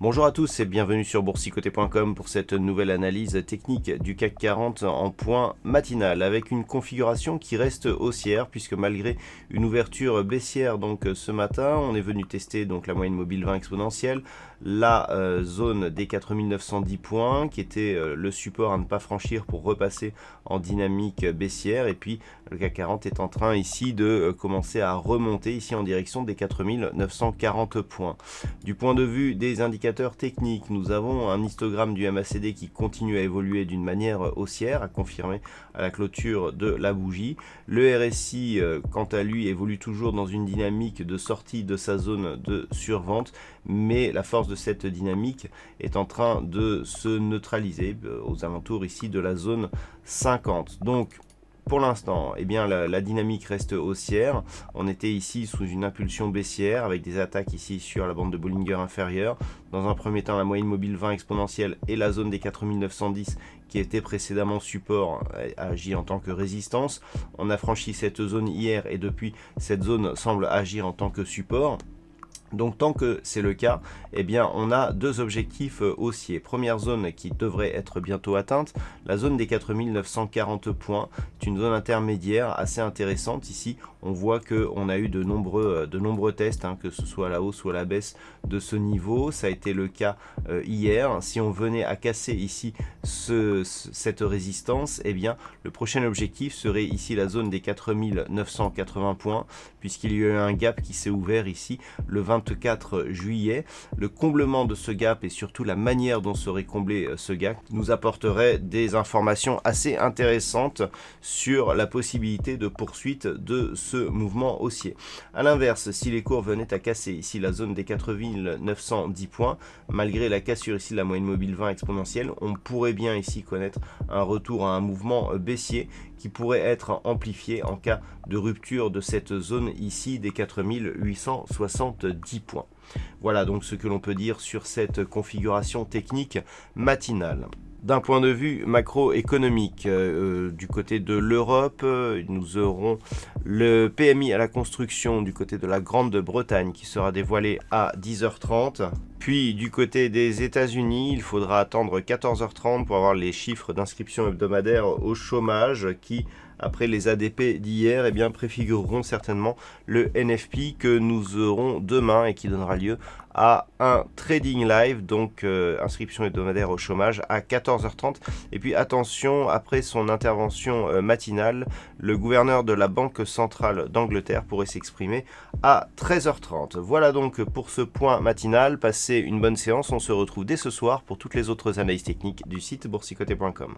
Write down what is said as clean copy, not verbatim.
Bonjour à tous et bienvenue sur boursicoté.com pour cette nouvelle analyse technique du CAC 40 en point matinal avec une configuration qui reste haussière puisque malgré une ouverture baissière donc ce matin, on est venu tester donc la moyenne mobile 20 exponentielle, la zone des 4910 points qui était le support à ne pas franchir pour repasser en dynamique baissière et puis le CAC 40 est en train ici de commencer à remonter ici en direction des 4940 points. Du point de vue des indicateurs techniques, nous avons un histogramme du MACD qui continue à évoluer d'une manière haussière, à confirmer à la clôture de la bougie. Le RSI, quant à lui, évolue toujours dans une dynamique de sortie de sa zone de survente, mais la force de cette dynamique est en train de se neutraliser aux alentours ici de la zone 50. Donc, pour l'instant, eh bien, la dynamique reste haussière. On était ici sous une impulsion baissière avec des attaques ici sur la bande de Bollinger inférieure. Dans un premier temps, la moyenne mobile 20 exponentielle et la zone des 4910 qui était précédemment support a agi en tant que résistance. On a franchi cette zone hier et depuis, cette zone semble agir en tant que support. Donc tant que c'est le cas, eh bien on a deux objectifs haussiers. Première zone qui devrait être bientôt atteinte, la zone des 4940 points, c'est une zone intermédiaire assez intéressante. Ici, on voit qu'on a eu de nombreux tests, que ce soit à la hausse ou à la baisse de ce niveau. Ça a été le cas hier. Si on venait à casser ici cette résistance, eh bien le prochain objectif serait ici la zone des 4980 points, puisqu'il y a eu un gap qui s'est ouvert ici le 24 juillet. Le comblement de ce gap et surtout la manière dont serait comblé ce gap nous apporterait des informations assez intéressantes sur la possibilité de poursuite de ce mouvement haussier. A l'inverse, si les cours venaient à casser ici la zone des 4910 points, malgré la cassure ici de la moyenne mobile 20 exponentielle, on pourrait bien ici connaître un retour à un mouvement baissier qui pourrait être amplifié en cas de rupture de cette zone ici des 4870 points. Voilà donc ce que l'on peut dire sur cette configuration technique matinale. D'un point de vue macroéconomique, du côté de l'Europe, nous aurons le PMI à la construction du côté de la Grande-Bretagne qui sera dévoilé à 10h30. Puis du côté des États-Unis, il faudra attendre 14h30 pour avoir les chiffres d'inscription hebdomadaire au chômage qui, après les ADP d'hier, eh bien, préfigureront certainement le NFP que nous aurons demain et qui donnera lieu à un trading live, donc inscription hebdomadaire au chômage à 14h30. Et puis attention, après son intervention matinale, le gouverneur de la Banque centrale d'Angleterre pourrait s'exprimer à 13h30. Voilà donc pour ce point matinal. Passez une bonne séance. On se retrouve dès ce soir pour toutes les autres analyses techniques du site boursicoté.com.